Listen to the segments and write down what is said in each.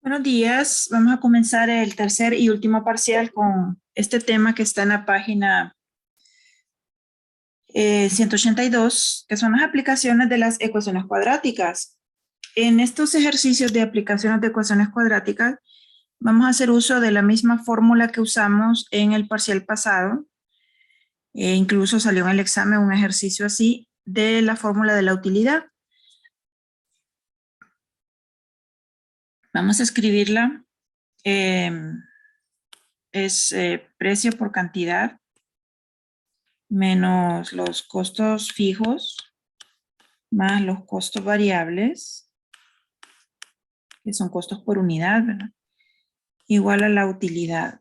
Buenos días, vamos a comenzar el tercer y último parcial con este tema que está en la página 182, que son las aplicaciones de las ecuaciones cuadráticas. En estos ejercicios de aplicaciones de ecuaciones cuadráticas, vamos a hacer uso de la misma fórmula que usamos en el parcial pasado. Incluso salió en el examen un ejercicio así de la fórmula de la utilidad. Vamos a escribirla. Es precio por cantidad menos los costos fijos más los costos variables, que son costos por unidad, ¿verdad? Igual a la utilidad.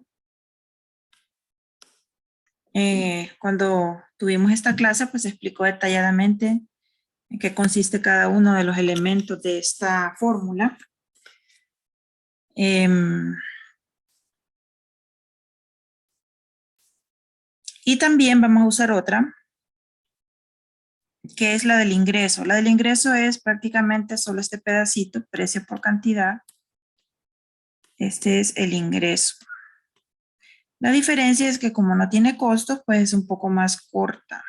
Cuando tuvimos esta clase, pues se explicó detalladamente en qué consiste cada uno de los elementos de esta fórmula. Y también vamos a usar otra, que es la del ingreso. La del ingreso es prácticamente solo este pedacito, precio por cantidad. Este es el ingreso. La diferencia es que como no tiene costos, pues es un poco más corta.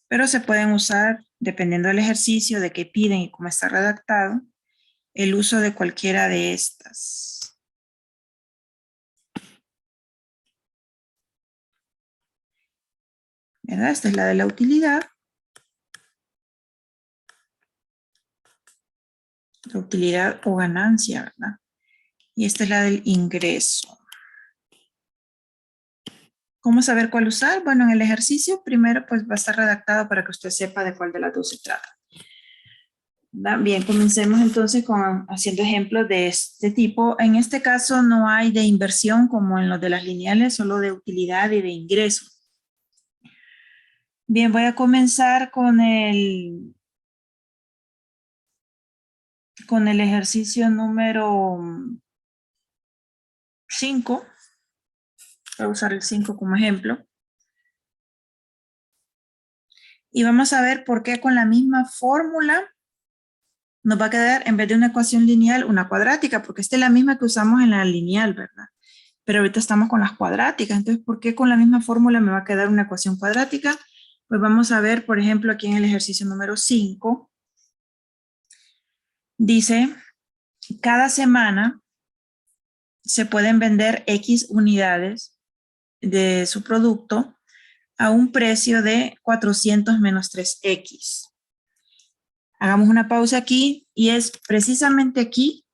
Pero se pueden usar, dependiendo del ejercicio, de qué piden y cómo está redactado, el uso de cualquiera de estas. ¿Verdad? Esta es la de la utilidad. La utilidad o ganancia, ¿verdad? Y esta es la del ingreso. ¿Cómo saber cuál usar? Bueno, en el ejercicio primero pues va a estar redactado para que usted sepa de cuál de las dos se trata. ¿Verdad? Bien, comencemos entonces haciendo ejemplos de este tipo. En este caso no hay de inversión como en los de las lineales, solo de utilidad y de ingreso. Bien, voy a comenzar con el ejercicio número 5. Voy a usar el 5 como ejemplo. Y vamos a ver por qué con la misma fórmula nos va a quedar, en vez de una ecuación lineal, una cuadrática, porque esta es la misma que usamos en la lineal, ¿verdad? Pero ahorita estamos con las cuadráticas. Entonces, ¿por qué con la misma fórmula me va a quedar una ecuación cuadrática? Pues vamos a ver, por ejemplo, aquí en el ejercicio número 5. Dice, cada semana se pueden vender X unidades de su producto a un precio de 400 menos 3X. Hagamos una pausa aquí y es precisamente aquí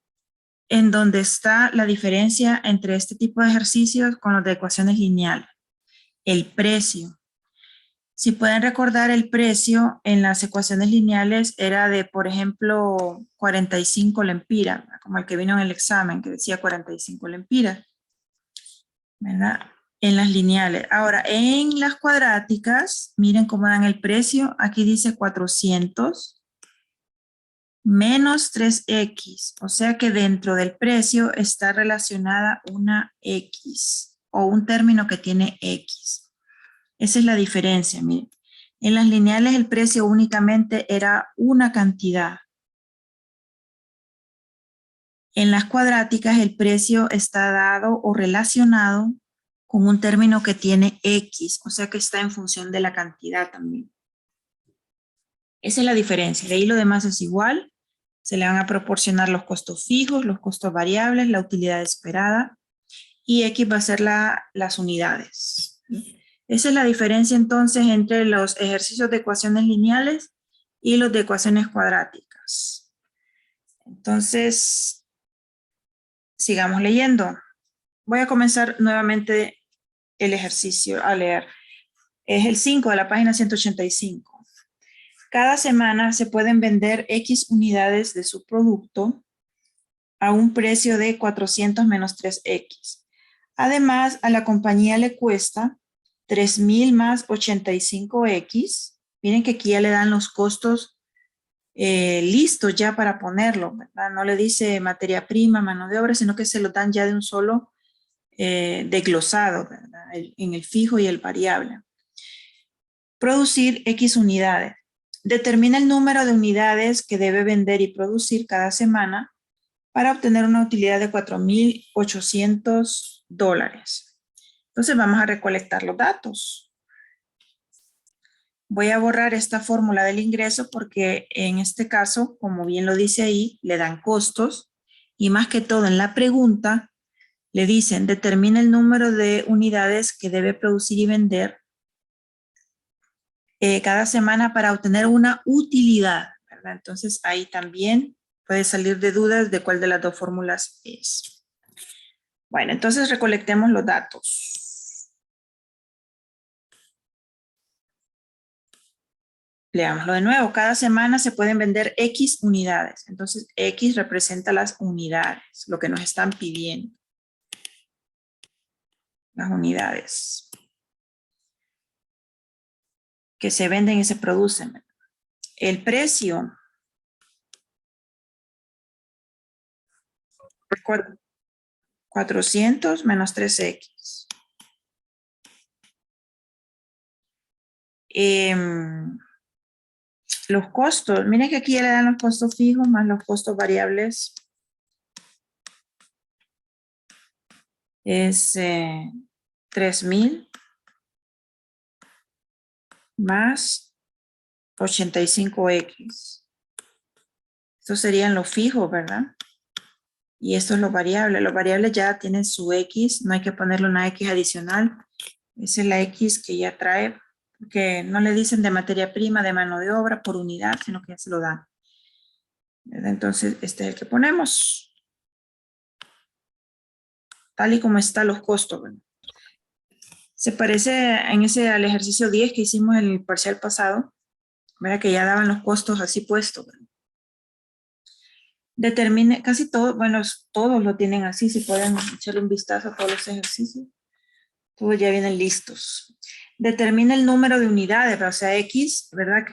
en donde está la diferencia entre este tipo de ejercicios con los de ecuaciones lineales. El precio. Si pueden recordar, el precio en las ecuaciones lineales era de, por ejemplo, 45 lempiras, como el que vino en el examen, que decía 45 lempiras, ¿verdad? En las lineales. Ahora, en las cuadráticas, miren cómo dan el precio. Aquí dice 400 menos 3X. O sea que dentro del precio está relacionada una X o un término que tiene X. Esa es la diferencia, miren. En las lineales el precio únicamente era una cantidad. En las cuadráticas el precio está dado o relacionado con un término que tiene X, o sea que está en función de la cantidad también. Esa es la diferencia. De ahí lo demás es igual. Se le van a proporcionar los costos fijos, los costos variables, la utilidad esperada y X va a ser las unidades. Esa es la diferencia entonces entre los ejercicios de ecuaciones lineales y los de ecuaciones cuadráticas. Entonces, sigamos leyendo. Voy a comenzar nuevamente el ejercicio a leer. Es el 5 de la página 185. Cada semana se pueden vender X unidades de su producto a un precio de 400 menos 3X. Además, a la compañía le cuesta 3,000 más 85X. Miren que aquí ya le dan los costos listos ya para ponerlo, ¿verdad? No le dice materia prima, mano de obra, sino que se lo dan ya de un solo desglosado, ¿verdad? En el fijo y el variable. Producir X unidades. Determina el número de unidades que debe vender y producir cada semana para obtener una utilidad de $4,800. Entonces vamos a recolectar los datos. Voy a borrar esta fórmula del ingreso porque en este caso, como bien lo dice ahí, le dan costos y más que todo en la pregunta le dicen determina el número de unidades que debe producir y vender cada semana para obtener una utilidad, ¿verdad? Entonces ahí también puede salir de dudas de cuál de las dos fórmulas es. Bueno, entonces recolectemos los datos. Leámoslo de nuevo. Cada semana se pueden vender X unidades. Entonces X representa las unidades, lo que nos están pidiendo. Las unidades que se venden y se producen. El precio. 400 menos 3X. Los costos. Miren que aquí ya le dan los costos fijos más los costos variables. Es 3,000 más 85X. Estos serían los fijos, ¿verdad? Y esto es lo variable. Los variables ya tienen su X. No hay que ponerle una X adicional. Esa es la X que ya trae. Porque no le dicen de materia prima, de mano de obra, por unidad, sino que ya se lo dan. ¿Verdad? Entonces, este es el que ponemos. Tal y como están los costos, ¿verdad? Se parece al ejercicio 10 que hicimos en el parcial pasado. ¿Verdad? Que ya daban los costos así puestos, ¿verdad? Determine, casi todos, bueno, todos lo tienen así, si pueden echarle un vistazo a todos los ejercicios. Todos ya vienen listos. Determina el número de unidades, o sea, X, ¿verdad?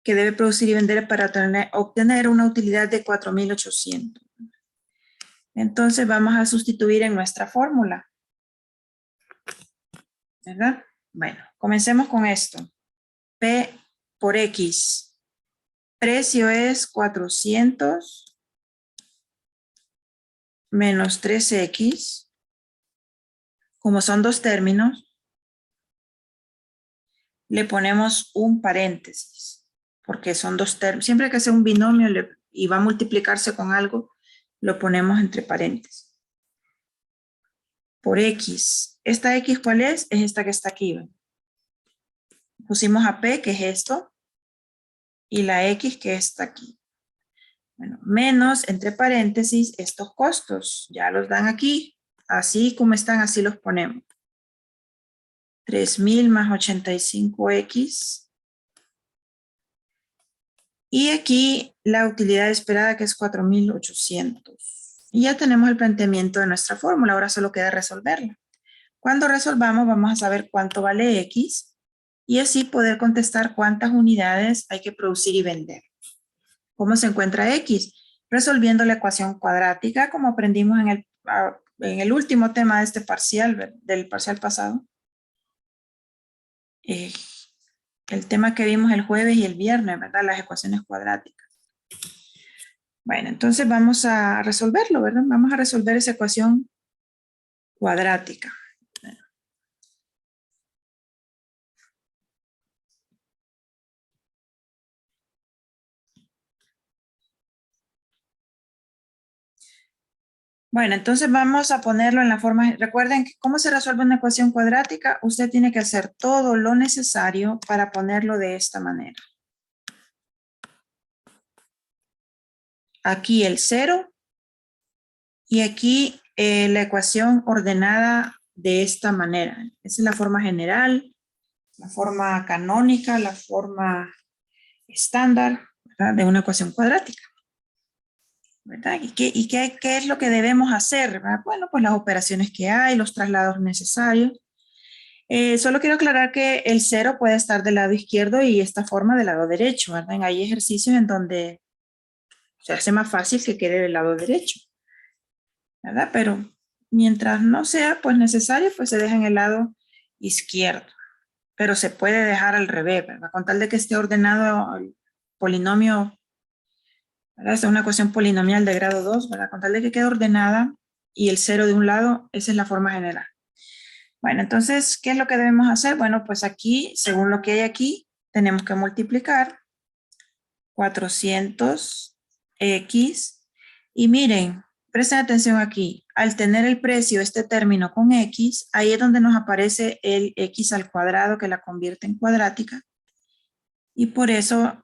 Que debe producir y vender para obtener una utilidad de 4,800. Entonces vamos a sustituir en nuestra fórmula. ¿Verdad? Bueno, comencemos con esto. P por X. Precio es 400 menos 3X. Como son dos términos, le ponemos un paréntesis, porque son dos términos. Siempre que sea un binomio y va a multiplicarse con algo, lo ponemos entre paréntesis. Por X. ¿Esta X cuál es? Es esta que está aquí. ¿Ven? Pusimos a P, que es esto, y la X, que está aquí. Bueno, menos, entre paréntesis, estos costos. Ya los dan aquí. Así como están, así los ponemos. 3,000 más 85X. Y aquí la utilidad esperada que es 4,800. Y ya tenemos el planteamiento de nuestra fórmula. Ahora solo queda resolverla. Cuando resolvamos vamos a saber cuánto vale X y así poder contestar cuántas unidades hay que producir y vender. ¿Cómo se encuentra X? Resolviendo la ecuación cuadrática como aprendimos en el último tema de este parcial, del parcial pasado. El tema que vimos el jueves y el viernes, ¿verdad? Las ecuaciones cuadráticas. Bueno, entonces vamos a resolverlo, ¿verdad? Vamos a resolver esa ecuación cuadrática. Bueno, entonces vamos a ponerlo en la forma, recuerden que cómo se resuelve una ecuación cuadrática, usted tiene que hacer todo lo necesario para ponerlo de esta manera. Aquí el 0 y aquí la ecuación ordenada de esta manera. Esa es la forma general, la forma canónica, la forma estándar, ¿verdad? De una ecuación cuadrática. ¿Verdad? ¿Y qué es lo que debemos hacer? ¿Verdad? Bueno, pues las operaciones que hay, los traslados necesarios. Solo quiero aclarar que el 0 puede estar del lado izquierdo y esta forma del lado derecho, ¿verdad? Hay ejercicios en donde se hace más fácil que quede del lado derecho, ¿verdad? Pero mientras no sea pues necesario, pues se deja en el lado izquierdo. Pero se puede dejar al revés, ¿verdad? Con tal de que esté ordenado el polinomio ¿verdad? Esta es una ecuación polinomial de grado 2, ¿verdad? Con tal de que quede ordenada y el 0 de un lado, esa es la forma general. Bueno, entonces, ¿qué es lo que debemos hacer? Bueno, pues aquí, según lo que hay aquí, tenemos que multiplicar 400x. Y miren, presten atención aquí. Al tener el precio, este término con x, ahí es donde nos aparece el x al cuadrado que la convierte en cuadrática. Y por eso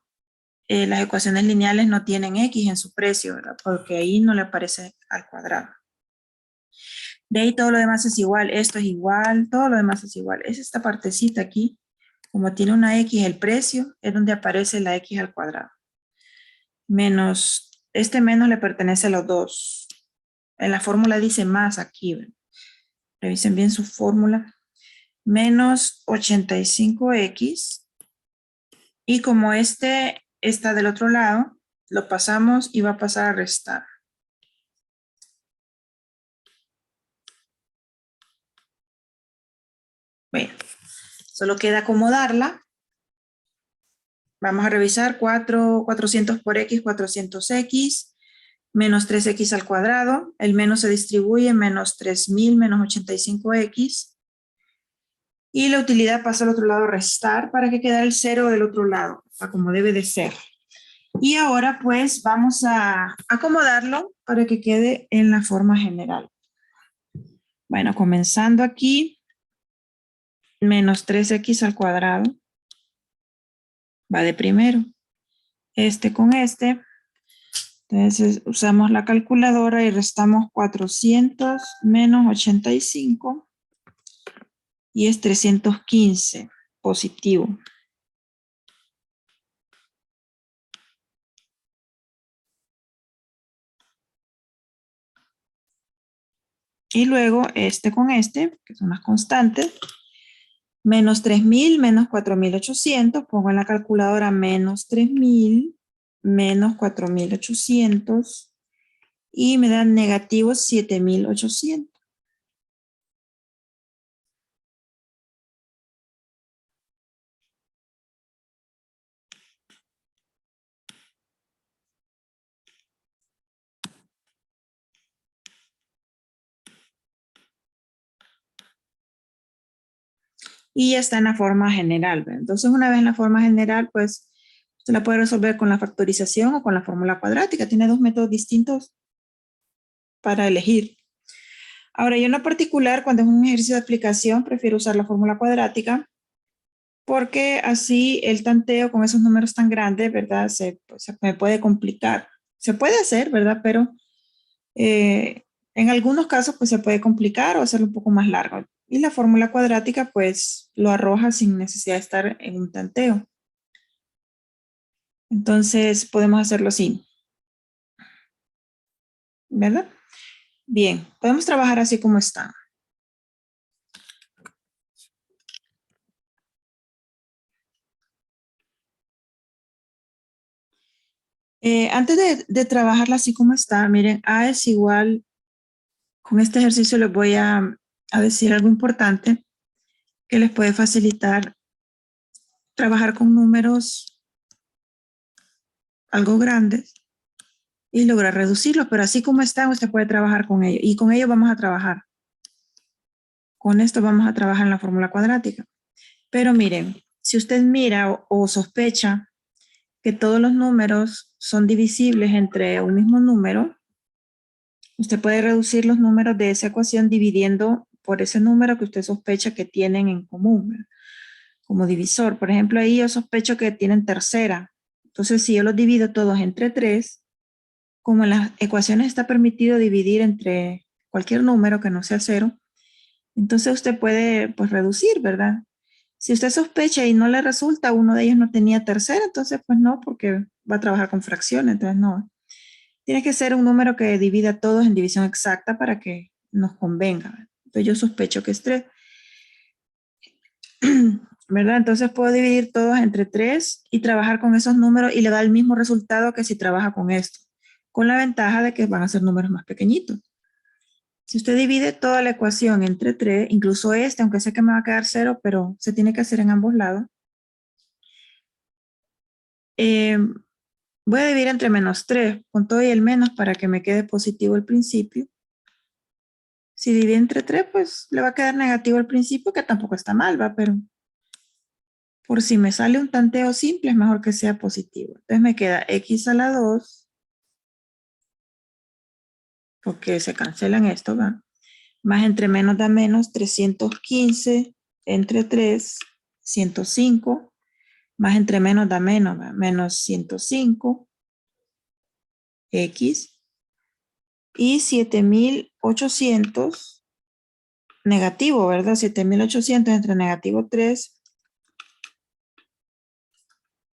las ecuaciones lineales no tienen x en su precio, ¿verdad? Porque ahí no le aparece al cuadrado. De ahí todo lo demás es igual. Esto es igual, todo lo demás es igual. Es esta partecita aquí. Como tiene una x el precio, es donde aparece la x al cuadrado. Menos, este menos le pertenece a los dos. En la fórmula dice más aquí. ¿Ven? Revisen bien su fórmula. Menos 85x. Y como este está del otro lado, lo pasamos y va a pasar a restar. Bueno, solo queda acomodarla. Vamos a revisar 400 por x, 400x, menos 3x al cuadrado. El menos se distribuye, menos 3000, menos 85x. Y la utilidad pasa al otro lado, restar, para que quede el 0 del otro lado, como debe de ser. Y ahora pues vamos a acomodarlo para que quede en la forma general. Bueno, comenzando aquí, menos 3x al cuadrado va de primero. Este con este. Entonces usamos la calculadora y restamos 400 menos 85 y es 315 positivo. Y luego este con este, que son las constantes, menos 3000 menos 4800, pongo en la calculadora menos 3000 menos 4800 y me dan negativo 7800. Y ya está en la forma general, ¿verdad? Entonces, una vez en la forma general, pues, usted la puede resolver con la factorización o con la fórmula cuadrática. Tiene dos métodos distintos para elegir. Ahora, yo en lo particular, cuando es un ejercicio de aplicación, prefiero usar la fórmula cuadrática porque así el tanteo con esos números tan grandes, ¿verdad? Pues, se me puede complicar. Se puede hacer, ¿verdad? Pero en algunos casos, pues, se puede complicar o hacerlo un poco más largo. Y la fórmula cuadrática, pues, lo arroja sin necesidad de estar en un tanteo. Entonces, podemos hacerlo así, ¿verdad? Bien, podemos trabajar así como está. Antes de trabajarla así como está, miren, A es igual, con este ejercicio les voy a decir algo importante que les puede facilitar trabajar con números algo grandes y lograr reducirlos, pero así como están, usted puede trabajar con ellos. Y con ellos vamos a trabajar. Con esto vamos a trabajar en la fórmula cuadrática. Pero miren, si usted mira o sospecha que todos los números son divisibles entre un mismo número, usted puede reducir los números de esa ecuación dividiendo por ese número que usted sospecha que tienen en común, ¿verdad? Como divisor. Por ejemplo, ahí yo sospecho que tienen tercera. Entonces, si yo los divido todos entre 3, como en las ecuaciones está permitido dividir entre cualquier número que no sea 0, entonces usted puede pues reducir, ¿verdad? Si usted sospecha y no le resulta, uno de ellos no tenía tercera, entonces pues no, porque va a trabajar con fracciones, entonces no. Tiene que ser un número que divida a todos en división exacta para que nos convenga, ¿verdad? Entonces yo sospecho que es 3, ¿verdad? Entonces puedo dividir todos entre 3 y trabajar con esos números y le da el mismo resultado que si trabaja con esto, con la ventaja de que van a ser números más pequeñitos. Si usted divide toda la ecuación entre 3, incluso este, aunque sé que me va a quedar 0, pero se tiene que hacer en ambos lados, Voy a dividir entre menos 3, con todo y el menos para que me quede positivo al principio. Si divide entre 3, pues le va a quedar negativo al principio, que tampoco está mal, ¿va? Pero por si me sale un tanteo simple, es mejor que sea positivo. Entonces me queda x a la 2, porque se cancelan esto, ¿va? Más entre menos da menos, 315 entre 3, 105. Más entre menos da menos, ¿va? Menos 105, x. Y 7800 negativo, ¿verdad? 7800 entre negativo 3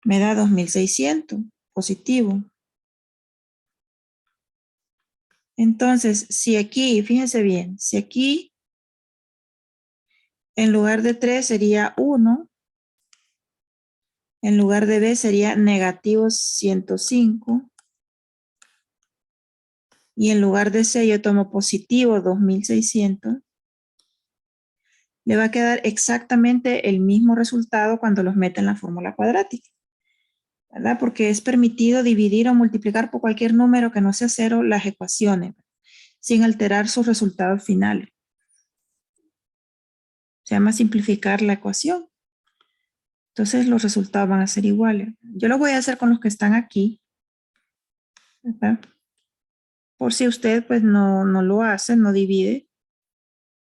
me da 2600 positivo. Entonces, si aquí, fíjense bien, si aquí en lugar de 3 sería 1, en lugar de B sería negativo 105, y en lugar de C yo tomo positivo 2600, le va a quedar exactamente el mismo resultado cuando los meta en la fórmula cuadrática, ¿verdad? Porque es permitido dividir o multiplicar por cualquier número que no sea cero las ecuaciones, sin alterar sus resultados finales. Se llama simplificar la ecuación. Entonces los resultados van a ser iguales. Yo lo voy a hacer con los que están aquí, ¿verdad? Por si usted pues no lo hace, no divide,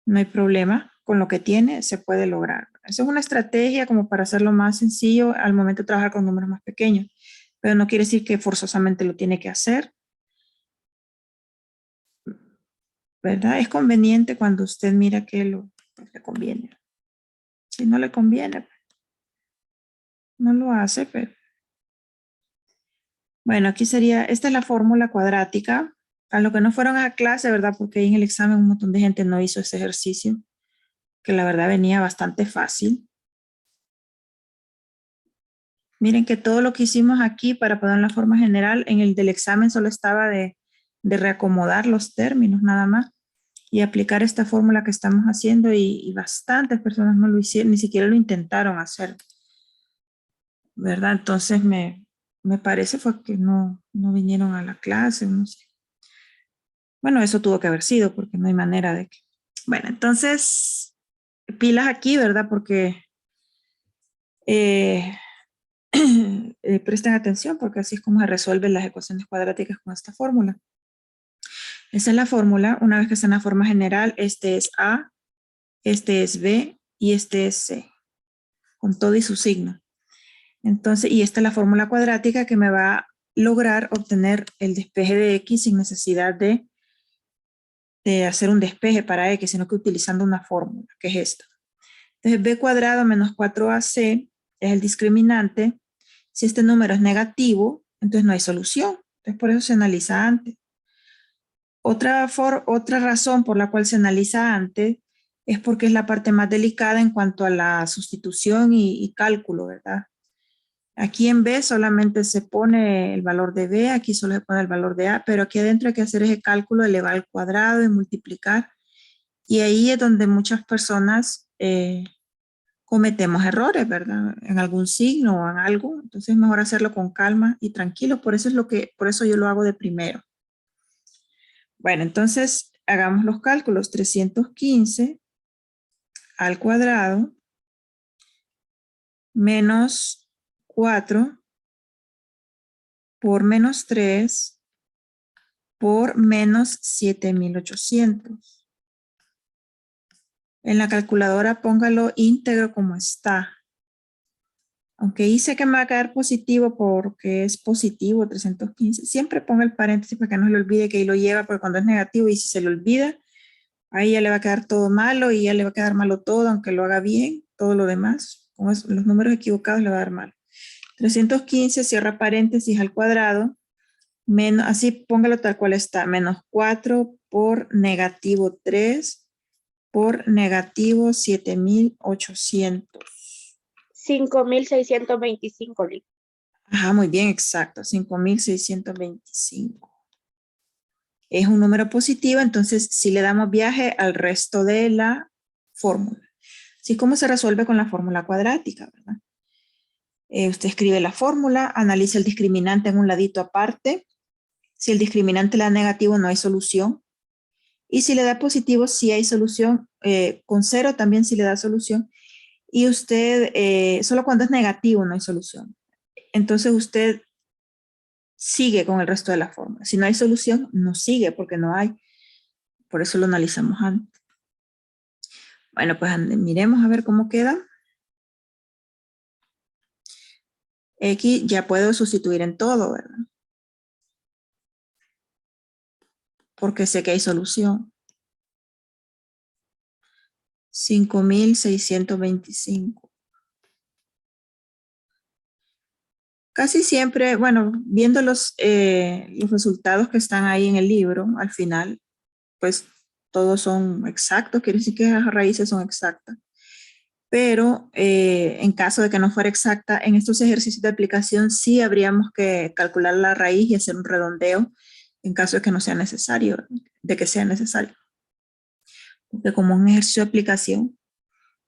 no hay problema. Con lo que tiene se puede lograr. Esa es una estrategia como para hacerlo más sencillo al momento de trabajar con números más pequeños. Pero no quiere decir que forzosamente lo tiene que hacer, ¿verdad? Es conveniente cuando usted mira que le conviene. Si no le conviene, no lo hace, pero... Bueno, aquí sería, esta es la fórmula cuadrática. A los que no fueron a clase, ¿verdad? Porque ahí en el examen un montón de gente no hizo ese ejercicio, que la verdad venía bastante fácil. Miren que todo lo que hicimos aquí para poner la forma general, en el del examen solo estaba de reacomodar los términos nada más y aplicar esta fórmula que estamos haciendo y bastantes personas no lo hicieron, ni siquiera lo intentaron hacer, ¿verdad? Entonces me parece fue que no vinieron a la clase, no sé. Bueno, eso tuvo que haber sido porque no hay manera de que... Bueno, entonces, pilas aquí, ¿verdad? Porque presten atención porque así es como se resuelven las ecuaciones cuadráticas con esta fórmula. Esa es la fórmula. Una vez que está en la forma general, este es A, este es B y este es C, con todo y su signo. Entonces, y esta es la fórmula cuadrática que me va a lograr obtener el despeje de X sin necesidad de hacer un despeje para X, sino que utilizando una fórmula, que es esta. Entonces, B cuadrado menos 4AC es el discriminante. Si este número es negativo, entonces no hay solución. Entonces, por eso se analiza antes. Otra razón por la cual se analiza antes es porque es la parte más delicada en cuanto a la sustitución y cálculo, ¿verdad? Aquí en B solamente se pone el valor de B, aquí solo se pone el valor de A, pero aquí adentro hay que hacer ese cálculo, elevar al cuadrado y multiplicar. Y ahí es donde muchas personas cometemos errores, ¿verdad? En algún signo o en algo. Entonces es mejor hacerlo con calma y tranquilo. Por eso yo lo hago de primero. Bueno, entonces hagamos los cálculos. 315 al cuadrado menos 4 por menos 3 por menos 7800. En la calculadora póngalo íntegro como está. Aunque dice que me va a quedar positivo porque es positivo 315, siempre ponga el paréntesis para que no se le olvide que ahí lo lleva, porque cuando es negativo y si se le olvida, ahí ya le va a quedar todo malo y ya le va a quedar malo todo, aunque lo haga bien, todo lo demás, con los números equivocados le va a dar mal. 315, cierra paréntesis al cuadrado, menos, así póngalo tal cual está, menos 4 por negativo 3 por negativo 7800. 5.625. Ajá, muy bien, exacto, 5.625. Es un número positivo, entonces sí le damos viaje al resto de la fórmula. Así como se resuelve con la fórmula cuadrática, ¿verdad? Usted escribe la fórmula, analiza el discriminante en un ladito aparte. Si el discriminante le da negativo, no hay solución. Y si le da positivo, sí hay solución. Con 0 también sí le da solución. Y usted, solo cuando es negativo no hay solución. Entonces usted sigue con el resto de la fórmula. Si no hay solución, no sigue porque no hay. Por eso lo analizamos antes. Bueno, pues miremos a ver cómo queda. X ya puedo sustituir en todo, ¿verdad? Porque sé que hay solución. 5.625. Casi siempre, bueno, viendo los resultados que están ahí en el libro, al final, pues todos son exactos, quiere decir que las raíces son exactas. Pero en caso de que no fuera exacta, en estos ejercicios de aplicación sí habríamos que calcular la raíz y hacer un redondeo en caso de que no sea necesario, de que sea necesario. Porque como un ejercicio de aplicación,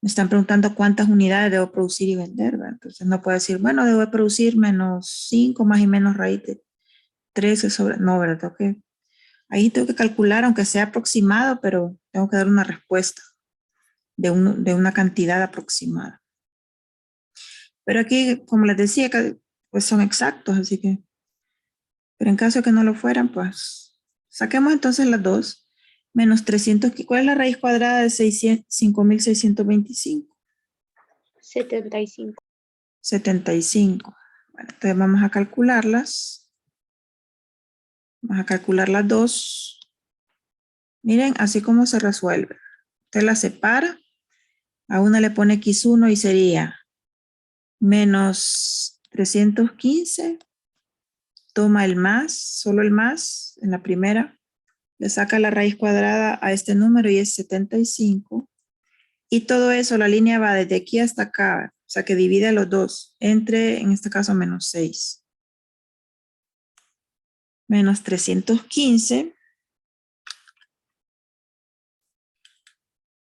me están preguntando cuántas unidades debo producir y vender, ¿verdad? Entonces no puedo decir, bueno, debo producir menos 5 más y menos raíz de 13 sobre, no, ¿verdad? Ahí tengo que calcular, aunque sea aproximado, pero tengo que dar una respuesta de una cantidad aproximada. Pero aquí, como les decía, pues son exactos, así que, pero en caso de que no lo fueran, pues saquemos entonces las dos. Menos 300, ¿cuál es la raíz cuadrada de 5.625? 75. 75. Bueno, entonces vamos a calcularlas. Vamos a calcular las dos. Miren, así como se resuelve. Usted las separa. A una le pone X1 y sería menos 315. Toma el más, solo el más en la primera. Le saca la raíz cuadrada a este número y es 75. Y todo eso, la línea va desde aquí hasta acá. O sea que divide a los dos. Entre, en este caso, menos 6. Menos 315.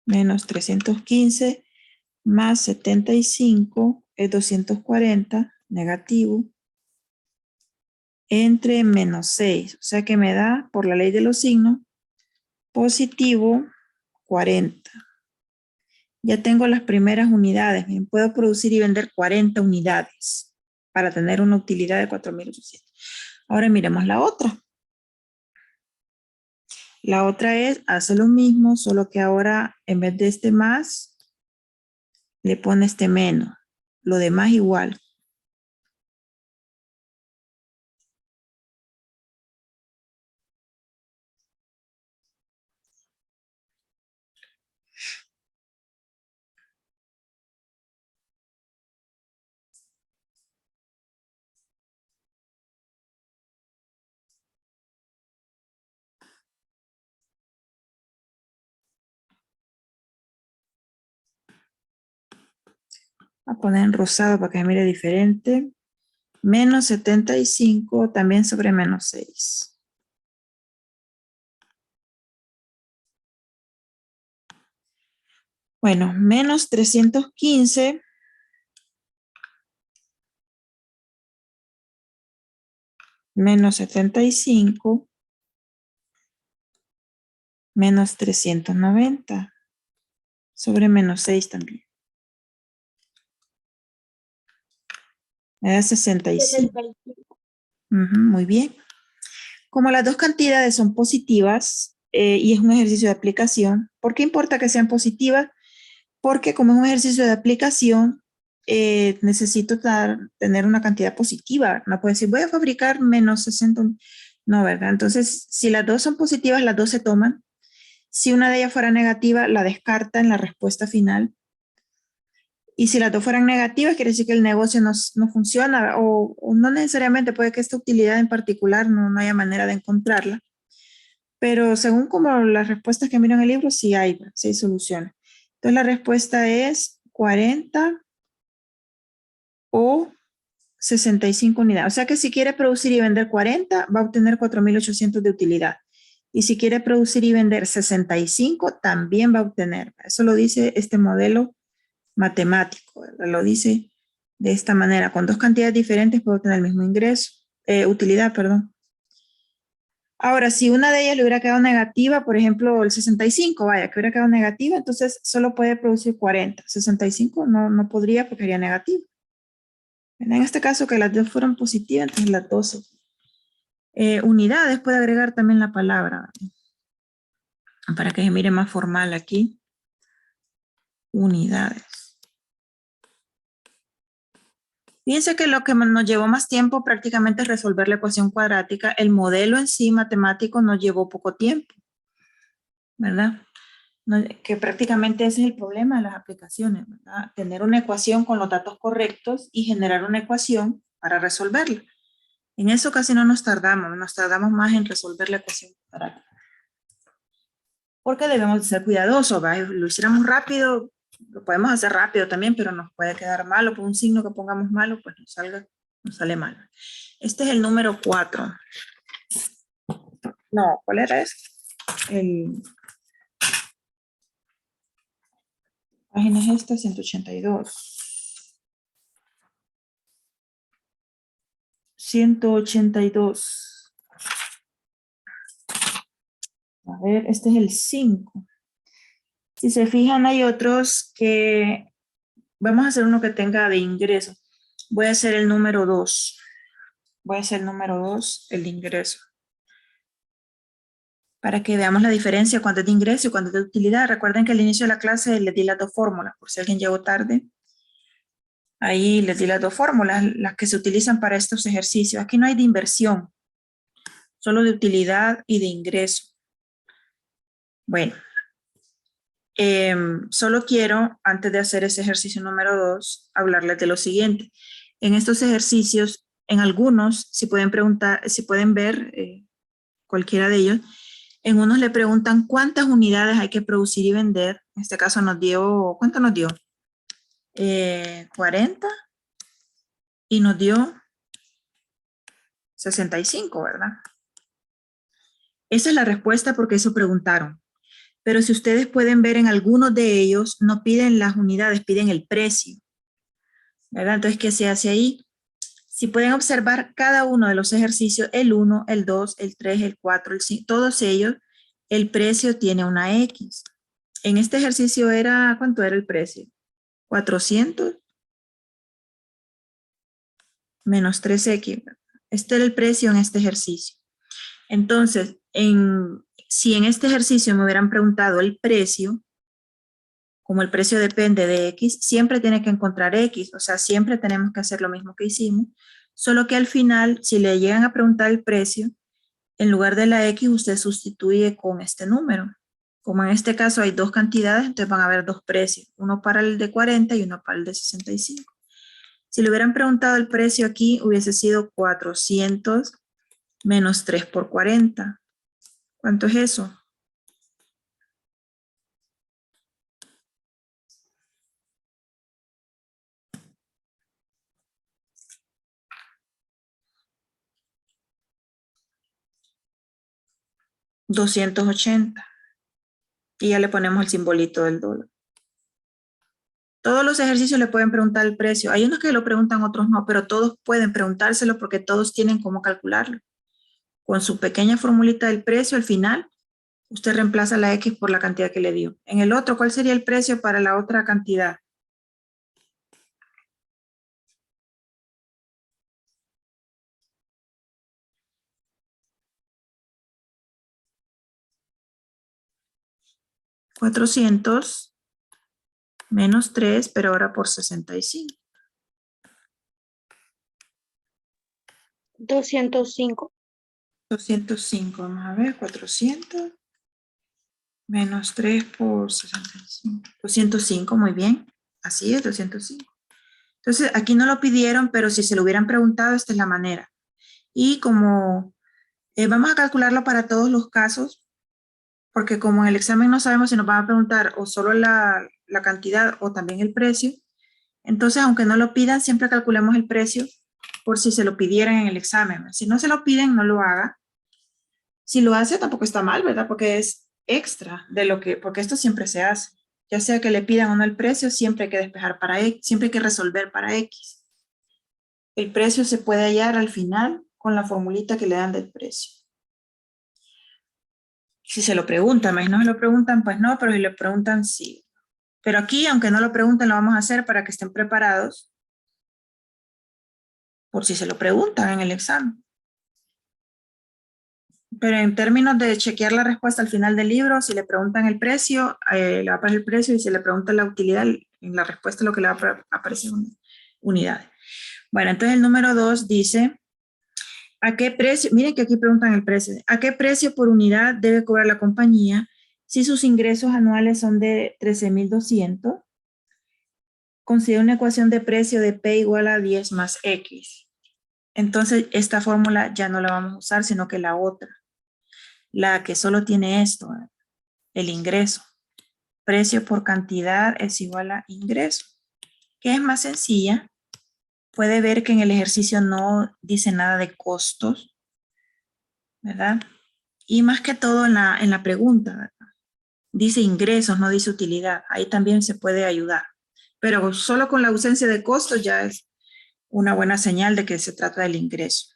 Menos 315 más 75 es 240, negativo, entre menos 6. O sea que me da, por la ley de los signos, positivo 40. Ya tengo las primeras unidades. Bien, puedo producir y vender 40 unidades para tener una utilidad de 4.800. Ahora miremos la otra. La otra es, hace lo mismo, solo que ahora en vez de este más, le pone este menos. Lo demás igual. Voy a poner en rosado para que mire diferente. Menos 75 también sobre menos 6. Bueno, menos 315 menos 75 menos 390 sobre menos 6 también. Me da 65. 65. Muy bien. Como las dos cantidades son positivas y es un ejercicio de aplicación, ¿por qué importa que sean positivas? Porque como es un ejercicio de aplicación, necesito tener una cantidad positiva. No puedo decir, voy a fabricar menos 60. No, ¿verdad? Entonces, si las dos son positivas, las dos se toman. Si una de ellas fuera negativa, la descarta en la respuesta final. Y si las dos fueran negativas, quiere decir que el negocio no funciona o no necesariamente, puede que esta utilidad en particular no haya manera de encontrarla. Pero según como las respuestas que miro en el libro, sí hay soluciones. Entonces la respuesta es 40 o 65 unidades. O sea que si quiere producir y vender 40, va a obtener 4.800 de utilidad. Y si quiere producir y vender 65, también va a obtener. Eso lo dice este modelo matemático, ¿verdad? Lo dice De esta manera, con dos cantidades diferentes puedo tener el mismo ingreso, utilidad, perdón. Ahora, si una de ellas le hubiera quedado negativa, por ejemplo, el 65, vaya, que hubiera quedado negativa, entonces solo puede producir 40. 65 no podría porque sería negativo. En este caso, que las dos fueron positivas, entonces las 12. Unidades, puede agregar también la palabra, para que se mire más formal aquí. Unidades. Fíjense que lo que nos llevó más tiempo prácticamente es resolver la ecuación cuadrática. El modelo en sí matemático nos llevó poco tiempo, ¿verdad? Que prácticamente ese es el problema de las aplicaciones, ¿verdad? Tener una ecuación con los datos correctos y generar una ecuación para resolverla. En eso casi no nos tardamos más en resolver la ecuación cuadrática. Porque debemos de ser cuidadosos, ¿va? Lo hiciéramos rápido, lo podemos hacer rápido también, pero nos puede quedar malo, por un signo que pongamos malo, pues nos sale mal. Este es el número 4. No, ¿cuál era ese? Página es esta, 182. 182. A ver, este es el 5. Si se fijan, hay otros que... Vamos a hacer uno que tenga de ingreso. Voy a hacer el número 2. Voy a hacer el número 2, el de ingreso. Para que veamos la diferencia cuando es de ingreso y cuando es de utilidad. Recuerden que al inicio de la clase les di las dos fórmulas, por si alguien llegó tarde. Ahí les di las dos fórmulas, las que se utilizan para estos ejercicios. Aquí no hay de inversión, solo de utilidad y de ingreso. Bueno, solo quiero, antes de hacer ese ejercicio número 2, hablarles de lo siguiente. En estos ejercicios, en algunos, si pueden preguntar, si pueden ver cualquiera de ellos, en unos le preguntan cuántas unidades hay que producir y vender. En este caso nos dio, ¿cuánto nos dio? 40 y nos dio 65, ¿verdad? Esa es la respuesta porque eso preguntaron. Pero si ustedes pueden ver en algunos de ellos, no piden las unidades, piden el precio, ¿verdad? Entonces, ¿qué se hace ahí? Si pueden observar cada uno de los ejercicios, el 1, el 2, el 3, el 4, el 5, todos ellos, el precio tiene una X. En este ejercicio era, ¿cuánto era el precio? 400 menos 3X. Este era el precio en este ejercicio. Entonces, si en este ejercicio me hubieran preguntado el precio, como el precio depende de X, siempre tiene que encontrar X, o sea, siempre tenemos que hacer lo mismo que hicimos, solo que al final, si le llegan a preguntar el precio, en lugar de la X, usted sustituye con este número. Como en este caso hay dos cantidades, entonces van a haber dos precios, uno para el de 40 y uno para el de 65. Si le hubieran preguntado el precio aquí, hubiese sido 400 menos 3 por 40. ¿Cuánto es eso? $280. Y ya le ponemos el simbolito del dólar. Todos los ejercicios le pueden preguntar el precio. Hay unos que lo preguntan, otros no, pero todos pueden preguntárselo porque todos tienen cómo calcularlo. Con su pequeña formulita del precio, al final, usted reemplaza la X por la cantidad que le dio. En el otro, ¿cuál sería el precio para la otra cantidad? $400 menos 3, pero ahora por 65. 205. 205, vamos a ver, 400 menos 3 por 65. 205, muy bien. Así es, 205. Entonces, aquí no lo pidieron, pero si se lo hubieran preguntado, esta es la manera. Y como vamos a calcularlo para todos los casos, porque como en el examen no sabemos si nos van a preguntar o solo la cantidad o también el precio, entonces aunque no lo pidan, siempre calculemos el precio por si se lo pidieran en el examen. Si no se lo piden, no lo haga. Si lo hace, tampoco está mal, ¿verdad? Porque es extra de lo que, porque esto siempre se hace. Ya sea que le pidan o no el precio, siempre hay que despejar para X, siempre hay que resolver para X. El precio se puede hallar al final con la formulita que le dan del precio. Si se lo preguntan, si no se lo preguntan, pues no, pero si le preguntan, sí. Pero aquí, aunque no lo pregunten, lo vamos a hacer para que estén preparados por si se lo preguntan en el examen. Pero en términos de chequear la respuesta al final del libro, si le preguntan el precio, le va a aparecer el precio, y si le preguntan la utilidad, en la respuesta lo que le va a aparecer unidades. Bueno, entonces el número 2 dice, ¿a qué precio? Miren que aquí preguntan el precio. ¿A qué precio por unidad debe cobrar la compañía si sus ingresos anuales son de 13,200? Considera una ecuación de precio de P igual a 10 más X. Entonces, esta fórmula ya no la vamos a usar, sino que la otra. La que solo tiene esto, el ingreso. Precio por cantidad es igual a ingreso, que es más sencilla. Puede ver que en el ejercicio no dice nada de costos, ¿verdad? Y más que todo en la pregunta, ¿verdad? Dice ingresos, no dice utilidad. Ahí también se puede ayudar. Pero solo con la ausencia de costos ya es una buena señal de que se trata del ingreso.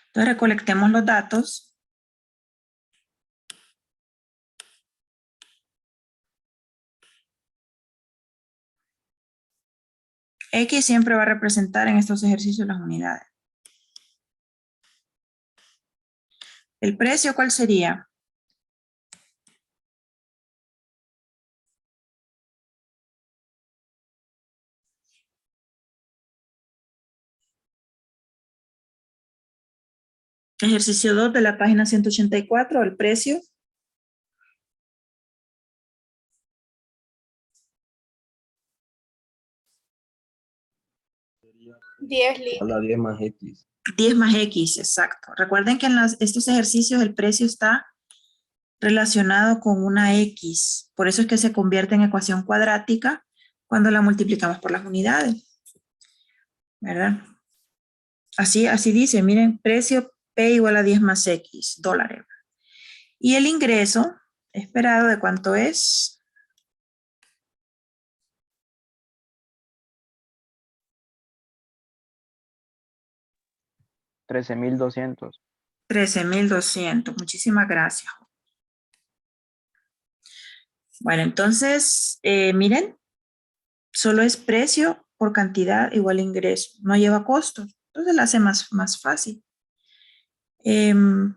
Entonces recolectemos los datos. X siempre va a representar en estos ejercicios las unidades. ¿El precio cuál sería? Ejercicio 2 de la página 184, el precio. 10 litros. A la 10 más X. 10 más X, exacto. Recuerden que en estos ejercicios el precio está relacionado con una X. Por eso es que se convierte en ecuación cuadrática cuando la multiplicamos por las unidades. ¿Verdad? Así dice, miren, precio P igual a 10 más X, dólares. Y el ingreso esperado de cuánto es. $13,200. 13,200. Muchísimas gracias. Bueno, entonces, miren, solo es precio por cantidad igual a ingreso. No lleva costos. Entonces la hace más fácil.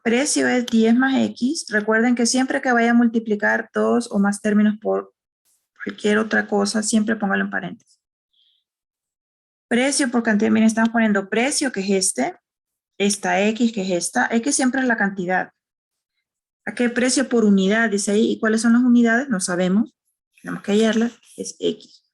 Precio es 10 más X. Recuerden que siempre que vaya a multiplicar dos o más términos por cualquier otra cosa, siempre póngalo en paréntesis. Precio por cantidad, miren, estamos poniendo precio, que es esta X, que es esta. X siempre es la cantidad. ¿A qué precio por unidad? Dice ahí. ¿Y cuáles son las unidades? No sabemos. Tenemos que hallarlas. Es X.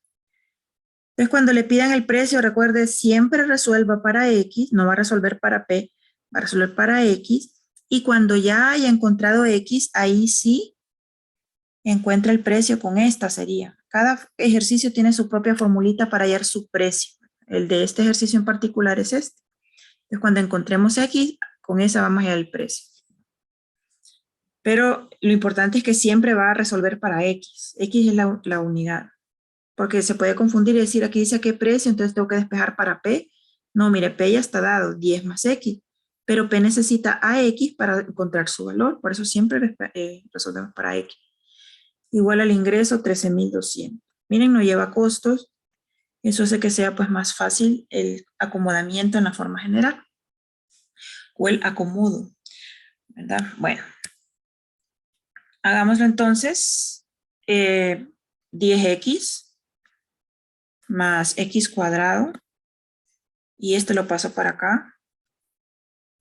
Entonces, cuando le pidan el precio, recuerde, siempre resuelva para X. No va a resolver para P. Va a resolver para X. Y cuando ya haya encontrado X, ahí sí encuentra el precio con esta sería. Cada ejercicio tiene su propia formulita para hallar su precio. El de este ejercicio en particular es este. Entonces, cuando encontremos X, con esa vamos a hallar el precio. Pero lo importante es que siempre va a resolver para X. X es la unidad. Porque se puede confundir y decir, aquí dice a qué precio, entonces tengo que despejar para P. No, mire, P ya está dado, 10 más X. Pero P necesita AX para encontrar su valor. Por eso siempre resolvemos para X. Igual al ingreso, 13,200. Miren, no lleva costos. Eso hace que sea pues más fácil el acomodamiento en la forma general. O el acomodo, ¿verdad? Bueno. Hagámoslo entonces. 10x más x cuadrado. Y este lo paso para acá.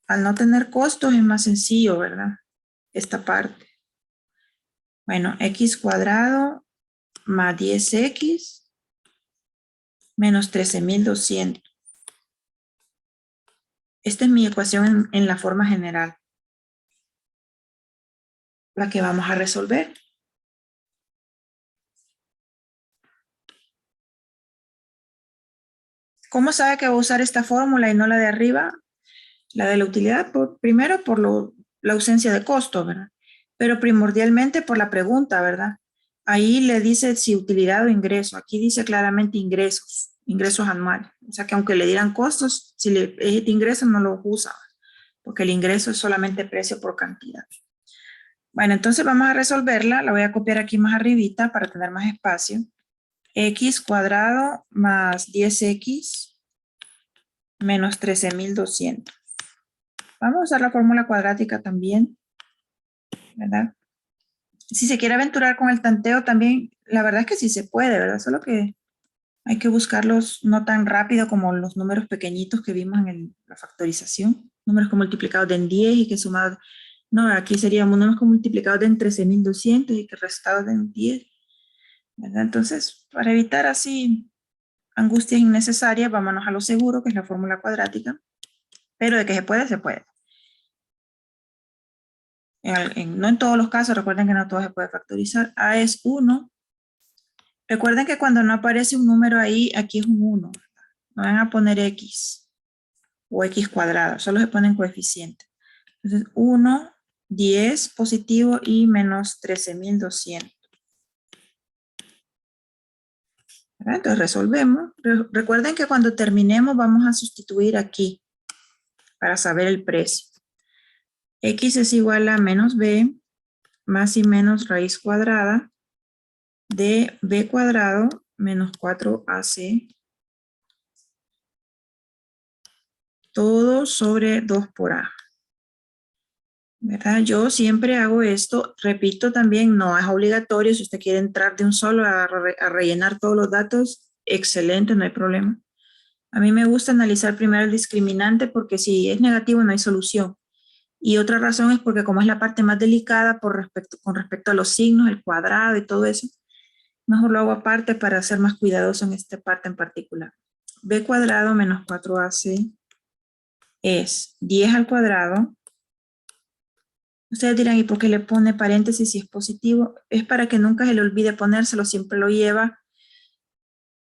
Al no tener costos es más sencillo, ¿verdad? Esta parte. Bueno, x cuadrado más 10x menos 13,200. Esta es mi ecuación en la forma general. La que vamos a resolver. ¿Cómo sabe que va a usar esta fórmula y no la de arriba? La de la utilidad, primero por la ausencia de costo, ¿verdad? Pero primordialmente por la pregunta, ¿verdad? Ahí le dice si utilidad o ingreso. Aquí dice claramente ingresos. ingresos anuales. O sea que aunque le dieran costos, si le es de ingresos no los usa, porque el ingreso es solamente precio por cantidad. Bueno, entonces vamos a resolverla. La voy a copiar aquí más arribita para tener más espacio. X cuadrado más 10x menos 13.200. Vamos a usar la fórmula cuadrática también, ¿verdad? Si se quiere aventurar con el tanteo también, la verdad es que sí se puede, ¿verdad? Solo que hay que buscarlos no tan rápido como los números pequeñitos que vimos en la factorización. Números multiplicados en 10 y que sumados. No, aquí serían números multiplicados en 13.200 y que restados en 10. ¿Verdad? Entonces, para evitar así angustias innecesarias, vámonos a lo seguro, que es la fórmula cuadrática. Pero de que se puede, se puede. No en todos los casos, recuerden que no todo se puede factorizar. A es 1. Recuerden que cuando no aparece un número ahí, aquí es un 1. No van a poner x o x cuadrado, solo se ponen coeficientes. Entonces 1, 10 positivo y menos 13.200. Entonces resolvemos. Recuerden que cuando terminemos vamos a sustituir aquí para saber el precio. X es igual a menos b más y menos raíz cuadrada de b cuadrado menos 4ac todo sobre 2 por a. ¿Verdad? Yo siempre hago esto, repito también, no es obligatorio, si usted quiere entrar de un solo a rellenar todos los datos, excelente, no hay problema. A mí me gusta analizar primero el discriminante porque si es negativo no hay solución. Y otra razón es porque como es la parte más delicada con respecto a los signos, el cuadrado y todo eso, mejor lo hago aparte para ser más cuidadoso en esta parte en particular. B cuadrado menos 4ac es 10 al cuadrado. Ustedes dirán, ¿y por qué le pone paréntesis si es positivo? Es para que nunca se le olvide ponérselo, siempre lo lleva.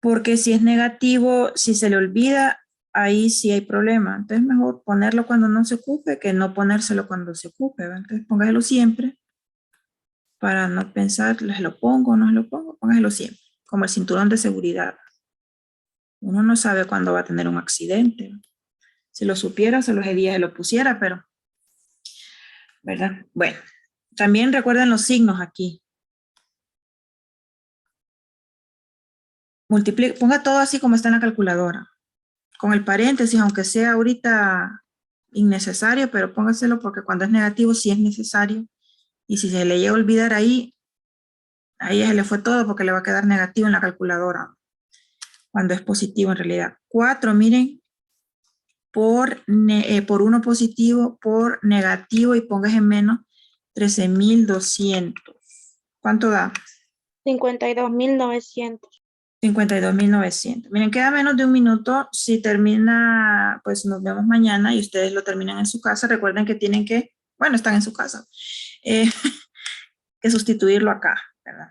Porque si es negativo, si se le olvida, ahí sí hay problema. Entonces mejor ponerlo cuando no se ocupe que no ponérselo cuando se ocupe. ¿Verdad? Entonces póngaselo siempre para no pensar, ¿les lo pongo o no se lo pongo? Póngaselo siempre, como el cinturón de seguridad. Uno no sabe cuándo va a tener un accidente. Si lo supiera, se lo pusiera, pero, ¿verdad? Bueno, también recuerden los signos aquí. Ponga todo así como está en la calculadora. Con el paréntesis, aunque sea ahorita innecesario, pero póngaselo porque cuando es negativo sí es necesario. Y si se le llega a olvidar ahí ya se le fue todo porque le va a quedar negativo en la calculadora. Cuando es positivo en realidad. 4, miren, por 1 positivo, por negativo y pongas en menos 13.200. ¿Cuánto da? 52.900. 52.900. Miren, queda menos de un minuto. Si termina, pues nos vemos mañana y ustedes lo terminan en su casa. Recuerden que tienen que, bueno, están en su casa, que sustituirlo acá, ¿verdad?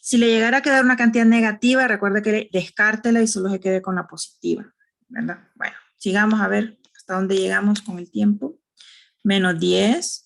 Si le llegara a quedar una cantidad negativa, recuerde que descártela y solo se quede con la positiva, ¿verdad? Bueno, sigamos a ver hasta dónde llegamos con el tiempo. Menos 10